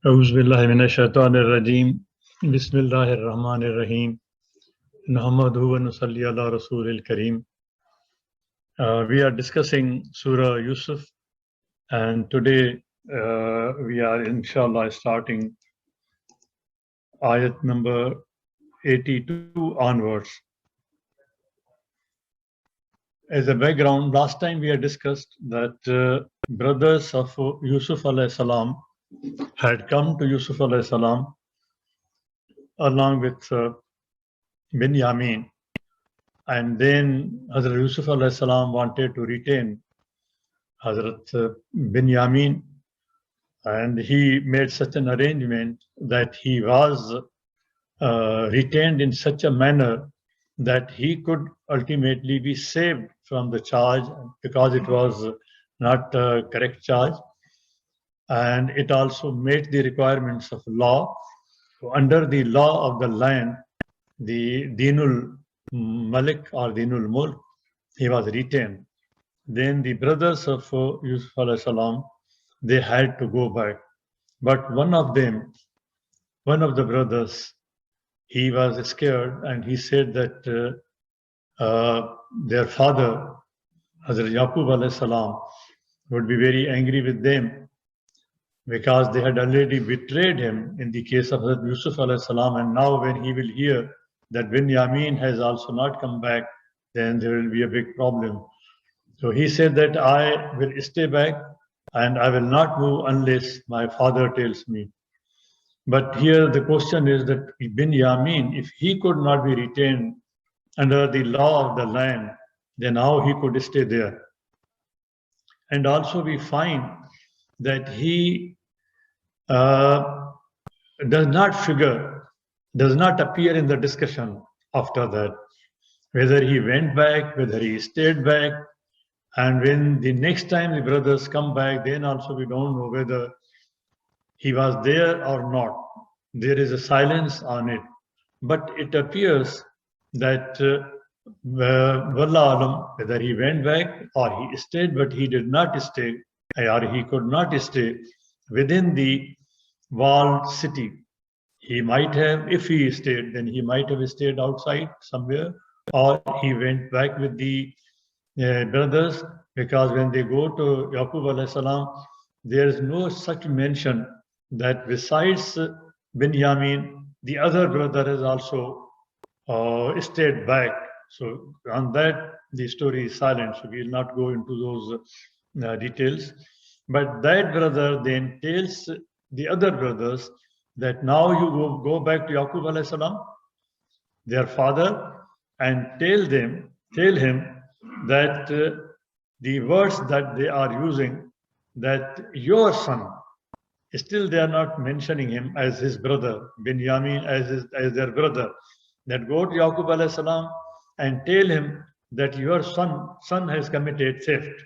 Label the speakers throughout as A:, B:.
A: أعوذ بالله من الشيطان الرجيم بسم الله الرحمن الرحيم نحمده ونصلي على رسول الكريم. We are discussing Surah Yusuf, and today we are inshallah starting ayat number 82 onwards. As a background, last time we had discussed that brothers of Yusuf alayhi salam had come to Yusuf alayhi salam along with Binyamin, and then Hazrat Yusuf alayhi salam wanted to retain Hazrat Binyamin, and he made such an arrangement that he was retained in such a manner that he could ultimately be saved from the charge, because it was not a correct charge, and it also met the requirements of law. So under the law of the land, the Dinul Malik or Dinul Mulk, he was retained. Then the brothers of Yusuf alayhi salam, they had to go back. But one of the brothers, he was scared, and he said that their father, Hazrat Yaqub alayhi salam, would be very angry with them because they had already betrayed him in the case of Hazrat Yusuf alayhi salam, and now when he will hear that Binyamin has also not come back, then there will be a big problem. So he said that I will stay back and I will not move unless my father tells me. But here the question is that Binyamin, if he could not be retained under the law of the land, then how he could stay there? And also we find that he does not figure, does not appear in the discussion after that, whether he went back, whether he stayed back. And when the next time the brothers come back, then also we don't know whether he was there or not. There is a silence on it. But it appears that Wallah Alam, whether he went back or he stayed, but he did not stay, or he could not stay within the walled city. He might have, if he stayed, then he might have stayed outside somewhere, or he went back with the brothers, because when they go to Yaqub alayhi salam, there is no such mention that besides Binyamin, the other brother has also stayed back. So on that, the story is silent. So we will not go into those details. But that brother then tells the other brothers that now you go back to Yaqub alayhi salam, their father, and tell him that the words that they are using, that your son, still they are not mentioning him as his brother, Binyamin as their brother, that go to Yaqub alayhi salam and tell him that your son has committed theft.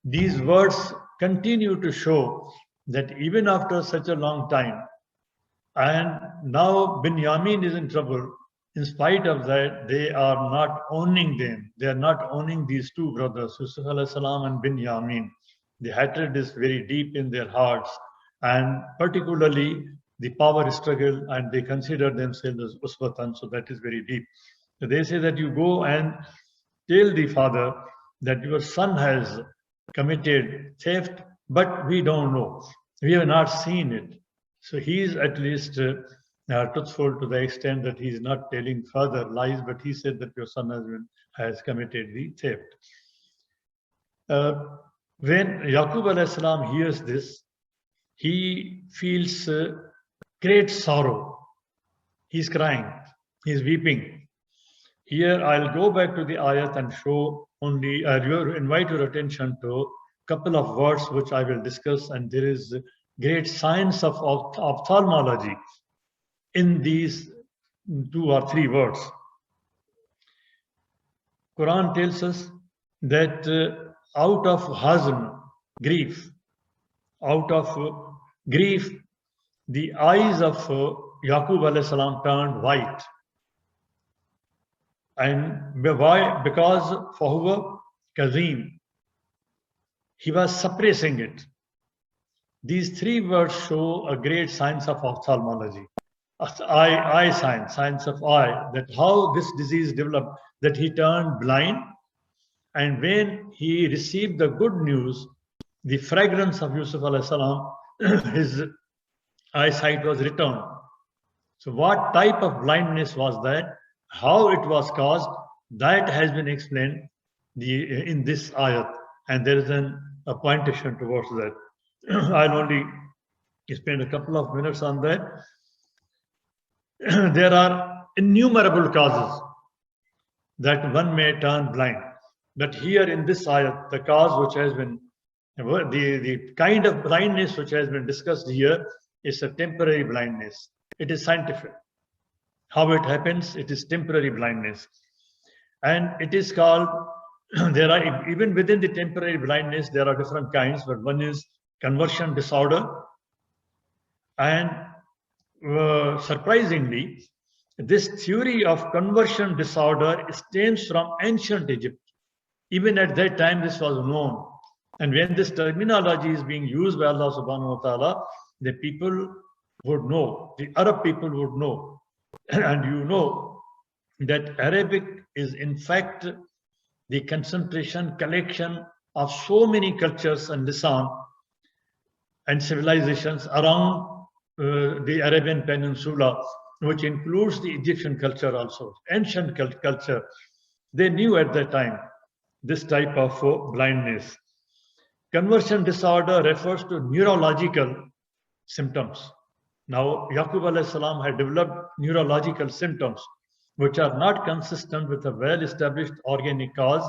A: These words continue to show that even after such a long time, and now Binyamin is in trouble, in spite of that, they are not owning them. They are not owning these two brothers, Yusuf alayhi salam and Binyamin. The hatred is very deep in their hearts, and particularly the power struggle, and they consider themselves as uswatan, so that is very deep. So they say that you go and tell the father that your son has committed theft, but we don't know. We have not seen it. So he is at least truthful to the extent that he is not telling further lies, but he said that your son has committed the theft. When Yaqub alayhi salam hears this, he feels great sorrow. He's crying, he's weeping. Here I'll go back to the ayat and show only, invite your attention to a couple of words which I will discuss, and there is great science of ophthalmology in these 2 or 3 words. Quran tells us that out of hazn, grief, out of grief, the eyes of Yaqub alayhi salam turned white. And why? Because fahuwa kazim, he was suppressing it. These three words show a great science of ophthalmology, eye science, science of eye, that how this disease developed, that he turned blind. And when he received the good news, the fragrance of Yusuf alayhi salam, his eyesight was returned. So what type of blindness was that? How it was caused? That has been explained in this ayat. And there is a pointation towards that. I'll only spend a couple of minutes on that. There are innumerable causes that one may turn blind. But here in this ayat, the cause which has been, the kind of blindness which has been discussed here is a temporary blindness. It is scientific. How it happens, it is temporary blindness. And it is called, there are, even within the temporary blindness, there are different kinds, but one is conversion disorder. And surprisingly, this theory of conversion disorder stems from ancient Egypt. Even at that time, this was known. And when this terminology is being used by Allah subhanahu wa ta'ala, the people would know, the Arab people would know. And you know that Arabic is in fact the concentration, collection of so many cultures and lisan and civilizations around the Arabian Peninsula, which includes the Egyptian culture also, ancient culture. They knew at that time this type of blindness. Conversion disorder refers to neurological symptoms. Now, Yaqub alayhi salam had developed neurological symptoms which are not consistent with a well-established organic cause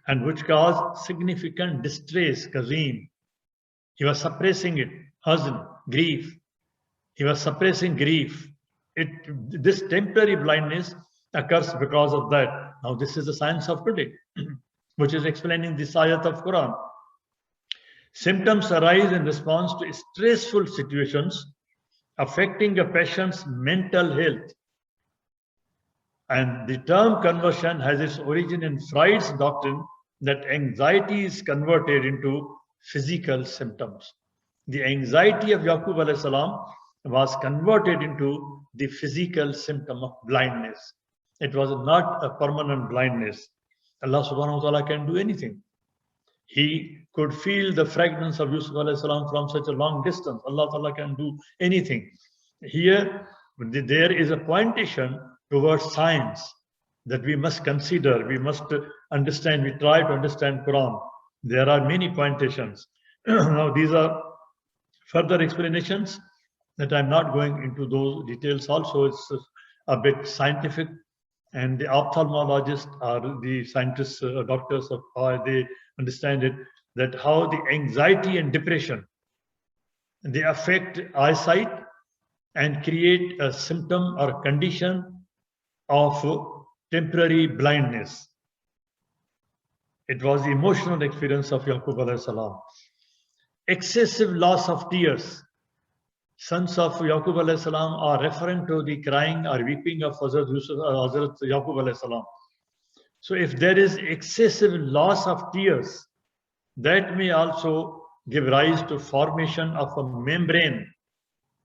A: and which cause significant distress, kazim. He was suppressing it, hazn, grief. He was suppressing grief. This temporary blindness occurs because of that. Now, this is the science of today, which is explaining this ayat of Quran. Symptoms arise in response to stressful situations affecting a patient's mental health. And the term conversion has its origin in Freud's doctrine that anxiety is converted into physical symptoms. The anxiety of Yaqub alayhi salam was converted into the physical symptom of blindness. It was not a permanent blindness. Allah subhanahu wa ta'ala can do anything. He could feel the fragrance of Yusuf alayhi salam from such a long distance. Allah ta'ala can do anything. Here, there is a pointation towards science that we must consider, we must understand, we try to understand Quran. There are many pointations. Now, these are further explanations that I'm not going into those details. Also, it's a bit scientific, and the ophthalmologists are the scientists, doctors of they understand it, that how the anxiety and depression, they affect eyesight and create a symptom or condition of temporary blindness. It was the emotional experience of Yaqub alayhi salam. Excessive loss of tears. Sons of Yaqub alayhi salam are referring to the crying or weeping of Hazrat Yaqub alayhi salam. So if there is excessive loss of tears, that may also give rise to formation of a membrane.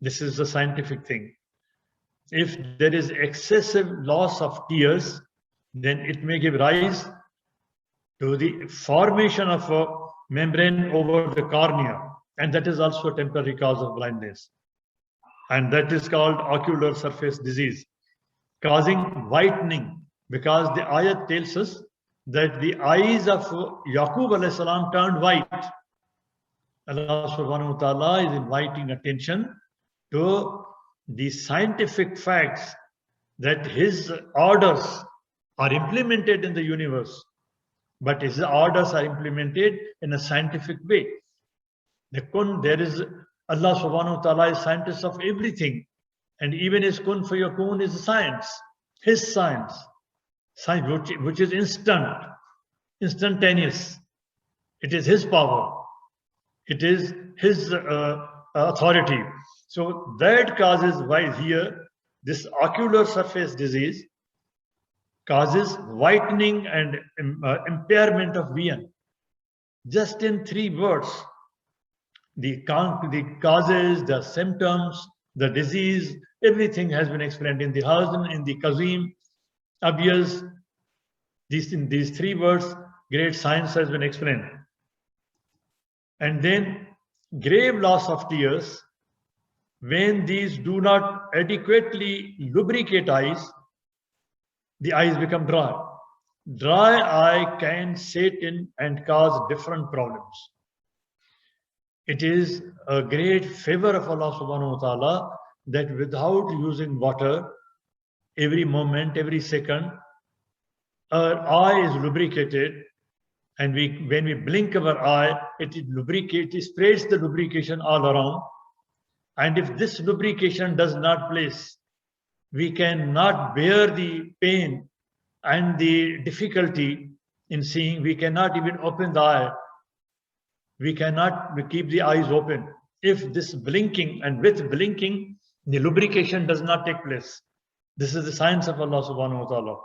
A: This is the scientific thing. If there is excessive loss of tears, then it may give rise to the formation of a membrane over the cornea, and that is also a temporary cause of blindness. And that is called ocular surface disease, causing whitening, because the ayat tells us that the eyes of Yaqub alayhi salam turned white. Allah subhanahu wa ta'ala is inviting attention to the scientific facts that his orders are implemented in the universe, but his orders are implemented in a scientific way. There is Allah subhanahu wa ta'ala is scientist of everything, and even his kun fayakun is science, his science which is instantaneous. It is his power, it is his authority. So that causes why here this ocular surface disease causes whitening and impairment of vision. Just in 3 words, The causes, the symptoms, the disease, everything has been explained in the Hazn, in the Kazim, Abiyaz. In these three words, great science has been explained. And then grave loss of tears, when these do not adequately lubricate eyes, the eyes become dry. Dry eye can set in and cause different problems. It is a great favor of Allah subhanahu wa ta'ala that without using water, every moment, every second, our eye is lubricated, and when we blink our eye, it spreads the lubrication all around. And if this lubrication does not place, we cannot bear the pain and the difficulty in seeing. We cannot even open the eye. We cannot keep the eyes open. If this blinking, and with blinking, the lubrication does not take place. This is the science of Allah subhanahu wa ta'ala.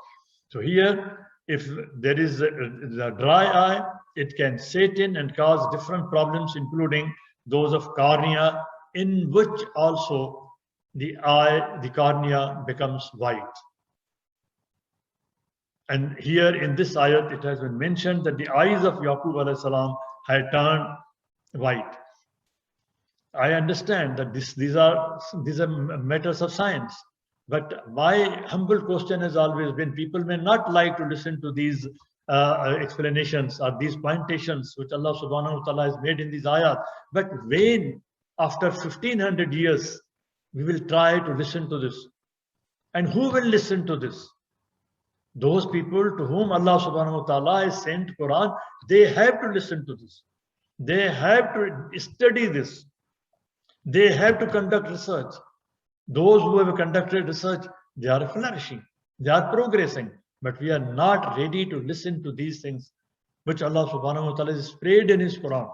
A: So here, if there is a dry eye, it can set in and cause different problems, including those of cornea, in which also the cornea becomes white. And here in this ayat, it has been mentioned that the eyes of Yaqub alayhi salam had turned white. I understand that these are matters of science, but my humble question has always been, people may not like to listen to these explanations or these pointations which Allah subhanahu wa ta'ala has made in these ayat. But when, after 1500 years, we will try to listen to this, and who will listen to this? Those people to whom Allah subhanahu wa ta'ala has sent Quran, they have to listen to this. They have to study this. They have to conduct research. Those who have conducted research, they are flourishing. They are progressing. But we are not ready to listen to these things which Allah subhanahu wa ta'ala has spread in His Quran.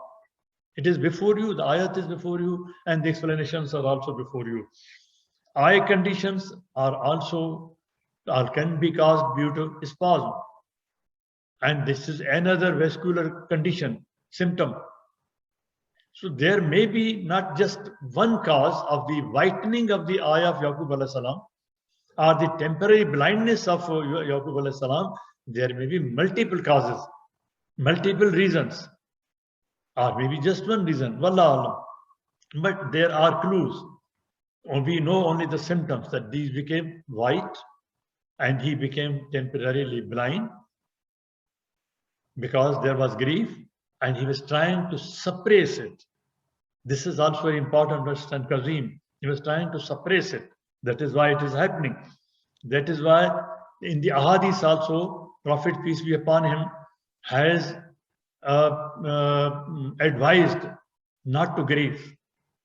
A: It is before you, the ayat is before you, and the explanations are also before you. Eye conditions are also can be caused due to spasm. And this is another vascular condition, symptom. So there may be not just one cause of the whitening of the eye of Yaqub alayhi salam, or the temporary blindness of Yaqub alayhi salam. There may be multiple causes, multiple reasons, or maybe just one reason, wallahu alam. But there are clues. We know only the symptoms, that these became white and he became temporarily blind because there was grief and he was trying to suppress it. This is also very important to understand Kazim. He was trying to suppress it. That is why it is happening. That is why in the Ahadith also, Prophet, peace be upon him, has advised not to grieve.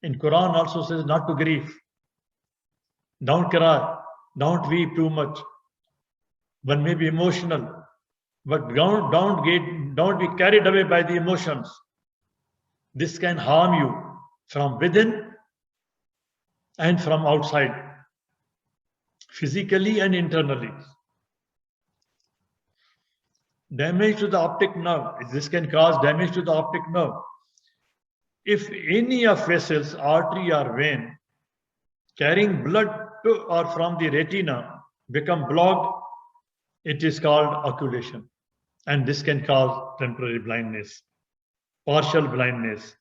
A: In Quran also says not to grieve. Don't cry, don't weep too much. One may be emotional, but don't be carried away by the emotions. This can harm you from within and from outside, physically and internally. Damage to the optic nerve. This can cause damage to the optic nerve. If any of vessels, artery or vein, carrying blood to or from the retina become blocked, it is called occultation. And this can cause temporary blindness, partial blindness.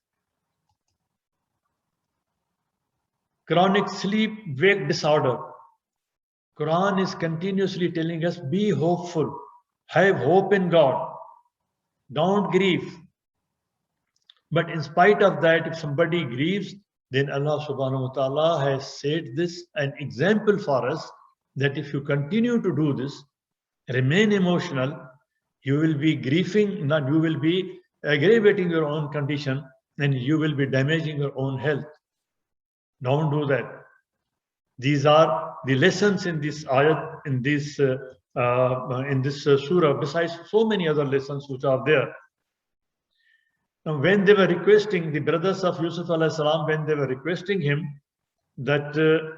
A: Chronic sleep-wake disorder. Quran is continuously telling us, be hopeful, have hope in God, don't grieve. But in spite of that, if somebody grieves, then Allah subhanahu wa ta'ala has said this, an example for us, that if you continue to do this, remain emotional, you will be grieving, not you will be aggravating your own condition, and you will be damaging your own health. Don't do that. These are the lessons in this ayat, in this surah, besides so many other lessons which are there. Now, when they were requesting, the brothers of Yusuf alayhi salam, when they were requesting him that the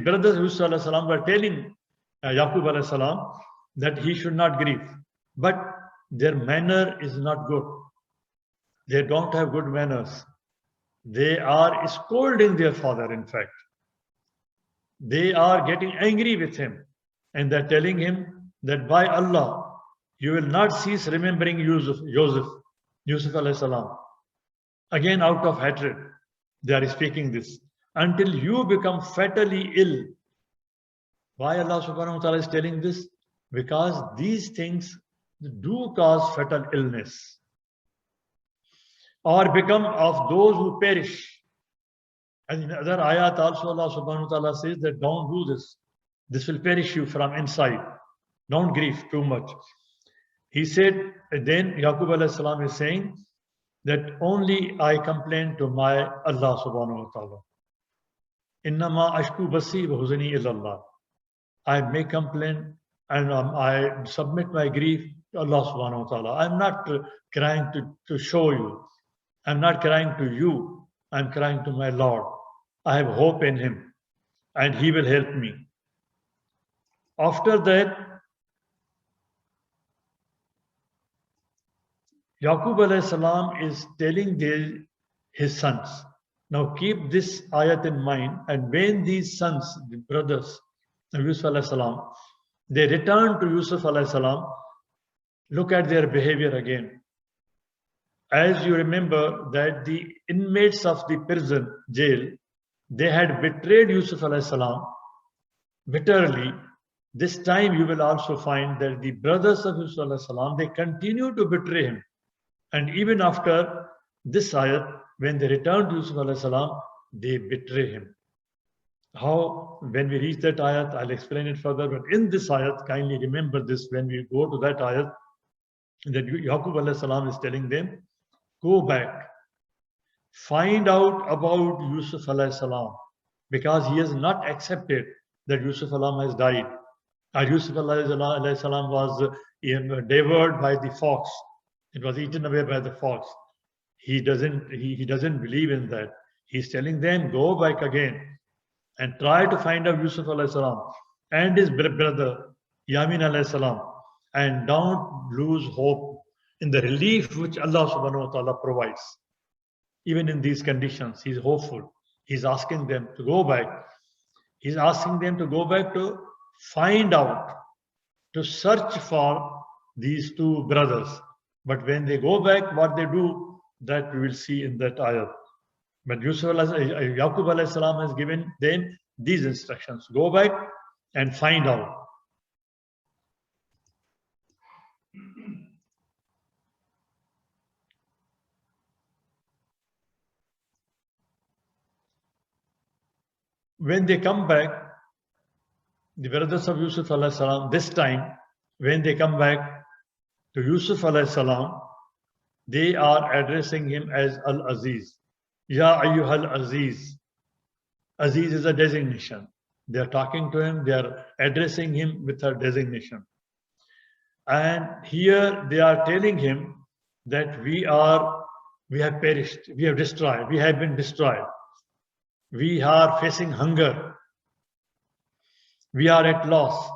A: brothers of Yusuf alayhi salam were telling Yaqub alayhi salam that he should not grieve, but their manner is not good. They don't have good manners. They are scolding their father, in fact. They are getting angry with him. And they're telling him that by Allah, you will not cease remembering Yusuf alayhi salam. Again, out of hatred, they are speaking this. Until you become fatally ill. Why Allah subhanahu wa ta'ala is telling this? Because these things do cause fatal illness. Or become of those who perish. And in other ayat also Allah subhanahu wa ta'ala says that don't do this. This will perish you from inside. Don't grieve too much. He said, then Yaqub alayhi salam is saying that only I complain to my Allah subhanahu wa ta'ala. Innama ashku basi wa huzni illallah. I make complaint and I submit my grief to Allah subhanahu wa ta'ala. I'm not crying to show you. I'm not crying to you. I'm crying to my Lord. I have hope in him and he will help me. After that, Yaqub alayhi salam is telling his sons. Now keep this ayat in mind, and when these sons, the brothers of Yusuf alayhi salam, they return to Yusuf alayhi salam, look at their behavior again. As you remember that the inmates of the prison jail, they had betrayed Yusuf alayhi salam bitterly. This time you will also find that the brothers of Yusuf alayhi salam, they continue to betray him. And even after this ayat, when they return to Yusuf alayhi salam, they betray him. How, when we reach that ayat, I'll explain it further. But in this ayat, kindly remember this, when we go to that ayat, that Yaqub alayhi salam is telling them, go back, find out about Yusuf alayhi salam, because he has not accepted that Yusuf alayhi has died. Yusuf alayhi salam was devoured by the fox. It was eaten away by the fox. He doesn't believe in that. He's telling them, go back again and try to find out Yusuf alayhi salam and his brother Yamin alayhi salam, and don't lose hope in the relief which Allah subhanahu wa ta'ala provides. Even in these conditions, he's hopeful. He's asking them to go back. He's asking them to go back to find out, to search for these two brothers. But when they go back, what they do, that we will see in that ayat. But Yaqub alayhi salam has given them these instructions. Go back and find out. When they come back, the brothers of Yusuf alayhi salam, this time, when they come back to Yusuf alayhi salam, they are addressing him as Al-Aziz. Ya ayyuhal Aziz. Aziz is a designation. They are talking to him, they are addressing him with a designation. And here they are telling him that we have perished, we have destroyed, we have been destroyed. We are facing hunger. We are at loss.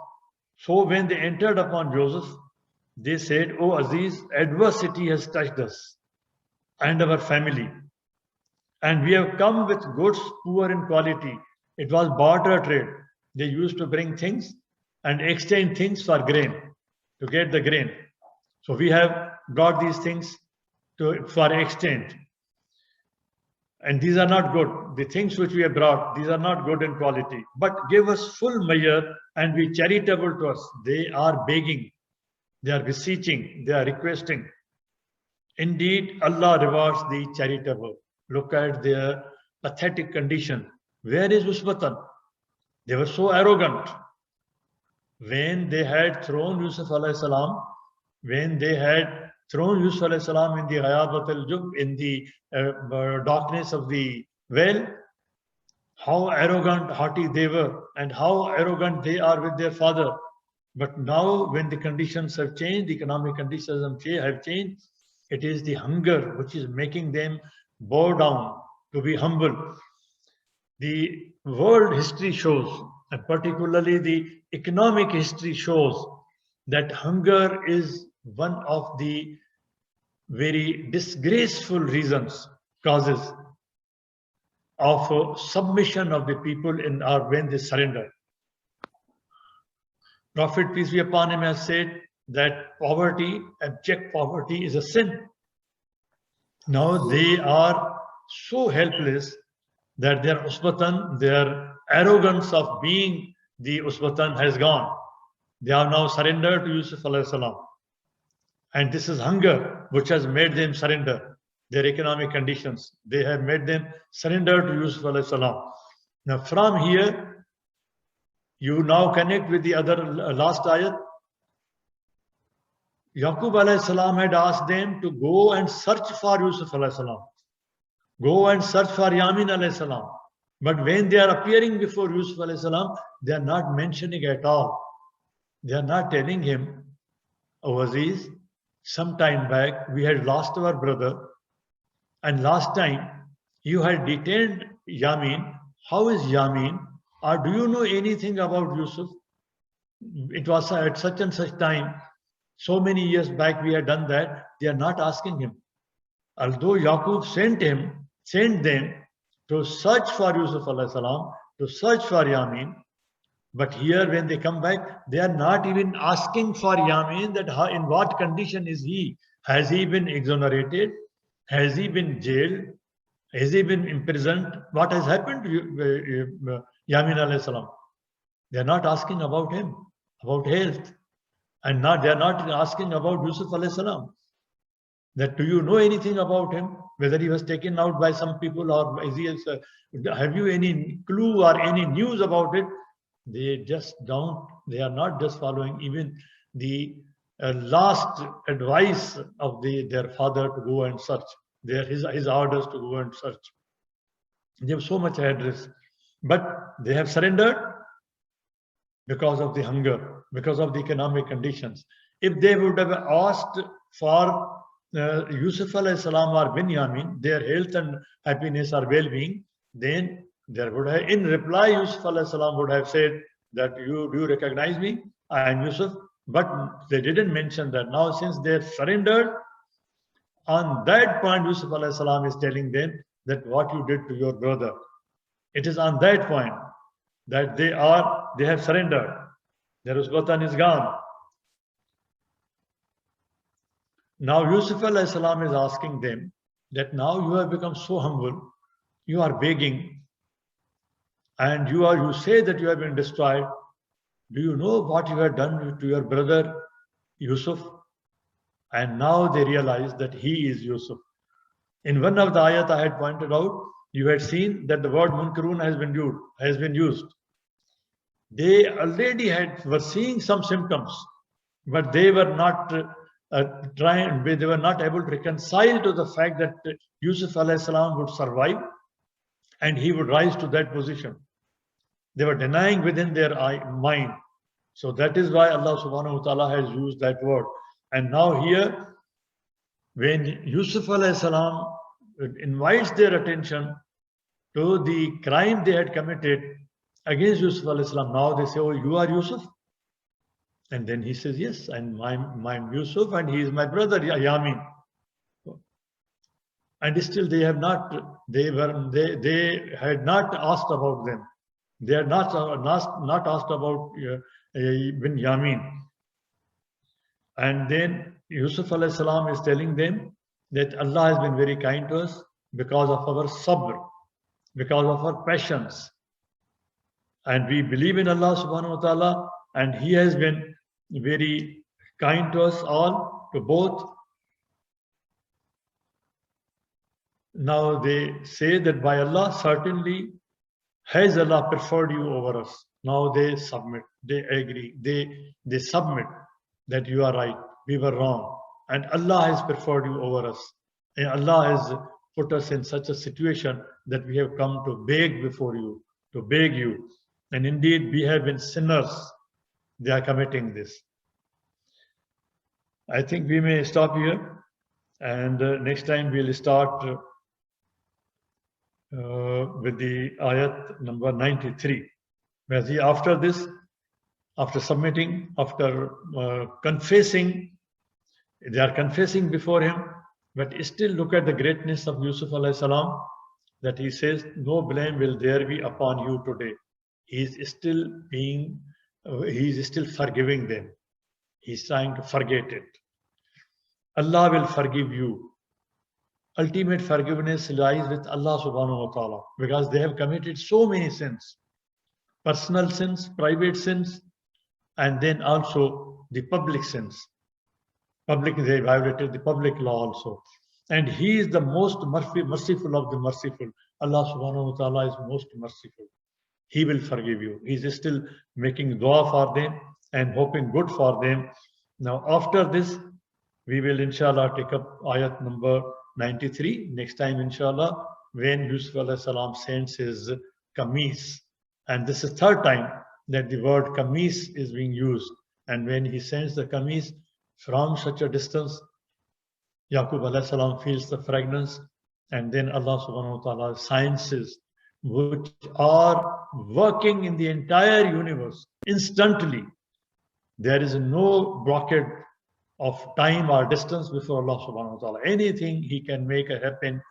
A: So when they entered upon Joseph, they said, "O Aziz, adversity has touched us and our family. And we have come with goods poor in quality." It was barter trade. They used to bring things and exchange things for grain, to get the grain. So we have brought these things for exchange. And these are not good. The things which we have brought, these are not good in quality. But give us full measure and be charitable to us. They are begging. They are beseeching. They are requesting. Indeed, Allah rewards the charitable. Look at their pathetic condition. Where is Usbatan? They were so arrogant. When they had thrown Yusuf alayhi salam, when they had thrown Yusuf alayhi salam in the Ghayabat al-Jub, in the darkness of the well, how arrogant, haughty they were, and how arrogant they are with their father. But now, when the conditions have changed, the economic conditions have changed, it is the hunger which is making them bow down, to be humble. The world history shows, and particularly the economic history shows, that hunger is one of the very disgraceful reasons, causes of submission of the people in or when they surrender. Prophet, peace be upon him, has said that poverty, abject poverty, is a sin. Now they are so helpless that their usbatan, their arrogance of being the usbatan has gone. They have now surrendered to Yusuf alayhi salam. And this is hunger which has made them surrender. Their economic conditions, they have made them surrender to Yusuf alayhi salam. Now from here, you now connect with the other last ayat. Yaqub alayhi salam had asked them to go and search for Yusuf alayhi salam. Go and search for Yamin alayhi salam. But when they are appearing before Yusuf alayhi salam, they are not mentioning at all. They are not telling him, "O Aziz, some time back we had lost our brother, and last time you had detained Yamin. How is Yamin? Or do you know anything about Yusuf? It was at such and such time, so many years back we had done that." They are not asking him. Although Yaqub sent them to search for Yusuf alayhi salam, to search for Yamin, but here when they come back, they are not even asking for Yamin, that how, in what condition is he? Has he been exonerated? Has he been jailed? Has he been imprisoned? What has happened to Yamin alayhi salam? They are not asking about him, about health. And they are not asking about Yusuf alayhi salam. That do you know anything about him? Whether he was taken out by some people or is he, have you any clue or any news about it? They just don't, they are not just following even the last advice of their father to go and search. His orders to go and search. They have so much address, but they have surrendered because of the hunger, because of the economic conditions. If they would have asked for Yusuf alayhi salam or Binyamin, their health and happiness or well-being, then there would have, in reply, Yusuf alayhi salam would have said that do you recognize me? I am Yusuf. But they didn't mention that. Now, since they have surrendered, on that point, Yusuf alayhi salam is telling them that what you did to your brother. It is on that point that they have surrendered. Their usbatan is gone. Now Yusuf alayhi salam is asking them that now you have become so humble, you are begging, and you say that you have been destroyed. Do you know what you have done to your brother Yusuf? And now they realize that he is Yusuf. In one of the ayat I had pointed out, you had seen that the word munkarun has been used. They already were seeing some symptoms, but they were not they were not able to reconcile to the fact that Yusuf alayhi salam would survive and he would rise to that position. They were denying within their mind. So that is why Allah subhanahu wa ta'ala has used that word. And now here, when Yusuf alayhi salam invites their attention to the crime they had committed against Yusuf alayhi salam, now they say, "Oh, you are Yusuf?" And then he says, "Yes, and I'm Yusuf, and he is my brother Yamin." And still they had not asked about them. They had not asked about Binyamin. And then Yusuf alayhi salam is telling them that Allah has been very kind to us because of our sabr, because of our patience. And we believe in Allah subhanahu wa ta'ala, and He has been very kind to us all, to both. Now they say that by Allah, certainly has Allah preferred you over us. Now they submit, they agree, they submit that you are right, we were wrong, and Allah has preferred you over us. And Allah has put us in such a situation that we have come to beg before you, to beg you. And indeed, we have been sinners. They are committing this. I think we may stop here, and next time we'll start with the ayat number 93. Where after this, after submitting, after confessing, they are confessing before him But still look at the greatness of Yusuf alayhi salam, that he says, no blame will there be upon you today. He is still forgiving them. He's trying to forget it. Allah will forgive you. Ultimate forgiveness lies with Allah subhanahu wa ta'ala, because they have committed so many sins. Personal sins, private sins, and then also the public sins. They violated the public law also. And he is the most merciful of the merciful. Allah subhanahu wa ta'ala is most merciful. He will forgive you. He is still making dua for them and hoping good for them. Now, after this, we will inshallah take up ayat number 93 next time, inshallah, when Yusuf alayhi salam sends his kameez. And this is third time that the word kameez is being used. And when he sends the kameez from such a distance, Yaqub alayhi salam feels the fragrance, and then Allah subhanahu wa ta'ala sciences which are working in the entire universe instantly. There is no blockade of time or distance before Allah subhanahu wa ta'ala. Anything he can make happen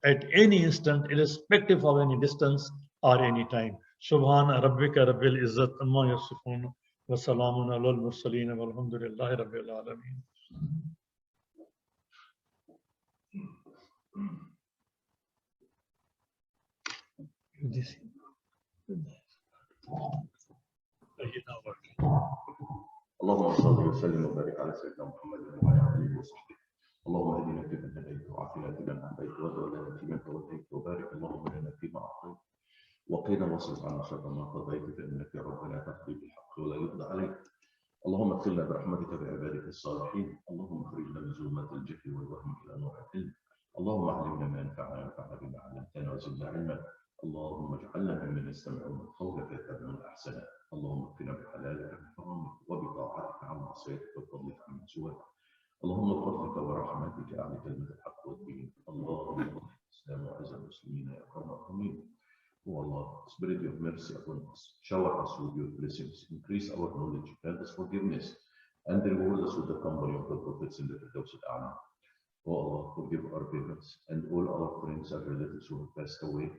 A: at any instant, irrespective of any distance or any time. Subhana rabbika rabbil izzat amma yasifun wa salamun alal mursaleen walhamdulillahi rabbil alameen.
B: اللهم صل وسلم وبارك على سيدنا محمد وعلى اله وصحبه. اللهم اهدنا فيمن هديت وعافنا فيمن عافيت وتولنا فيمن توليت وبارك اللهم لنا فيما اعطيت وقنا واصرف عنا شر ما قضيت فانك يا ربنا تقضي بالحق ولا يقضى عليك. اللهم اغفرنا برحمتك بعبادك الصالحين. اللهم اخرجنا من ظلمات الجهل والوهم الى نور العلم. اللهم علمنا ما ينفعنا وانفعنا بما علمتنا وزدنا علما. اللهم اجعلنا ممن يستمعون القول فيتبعون احسنه. اللهم اكفنا بحلالك من حرامك وبطاعتك عن معصيتك وبفضلك عن سواك. اللهم بفضلك ورحمتك اعلى كلمه الحق والدين. اللهم اعز الاسلام واعز المسلمين يا ارحم الراحمين. O Allah, Spirit of mercy upon us, shower us with your blessings, increase our knowledge, grant us forgiveness, and reward us with the company of the prophets in the Firdaus al-A'la. O Allah, forgive our parents and all our friends and relatives who have passed away.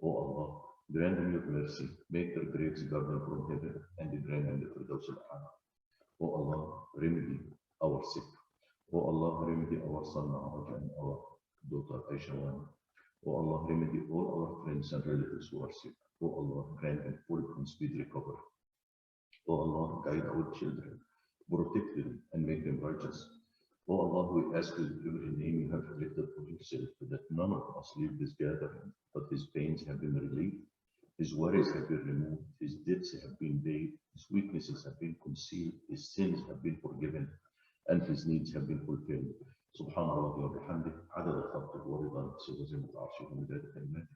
B: O Allah, grant them your mercy, make their graves garden from heaven, and grant them the Firdaus al-A'la. O Allah, remedy our sick. O Allah, remedy our son Ahmad and our daughter Aisha. O Allah, remedy all our friends and relatives who are sick. O Allah, grant them full and speedy recovery. O Allah, guide our children, protect them, and make them righteous. O Allah, we ask you every name you have elected for yourself, that none of us leave this gathering, but his pains have been relieved, his worries have been removed, his debts have been paid, his weaknesses have been concealed, his sins have been forgiven, and his needs have been fulfilled. سبحان الله وبحمده عدد خلقه ورضا نفسه وزنة عرشه ومداد كلماته.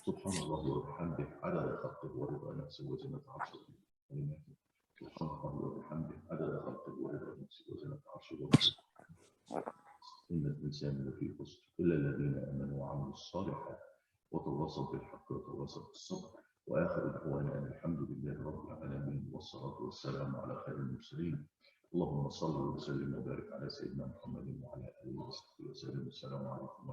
B: سبحان الله وبحمده عدد خلقه ورضا نفسه وزنة عرشه وكلماته. سبحان الله وبحمده عدد خلقه ورضا نفسه وزنة عرشه وكلماته. إن الإنسان لفي خسر إلا الذين آمنوا وعملوا الصالحات وتواصوا بالحق وتواصوا بالصبر. وآخر دعوانا أن الحمد لله رب العالمين والصلاة والسلام على خير المرسلين. اللهم صل وسلم وبارك على سيدنا محمد وعلى اله وصحبه وسلم. السلام عليكم.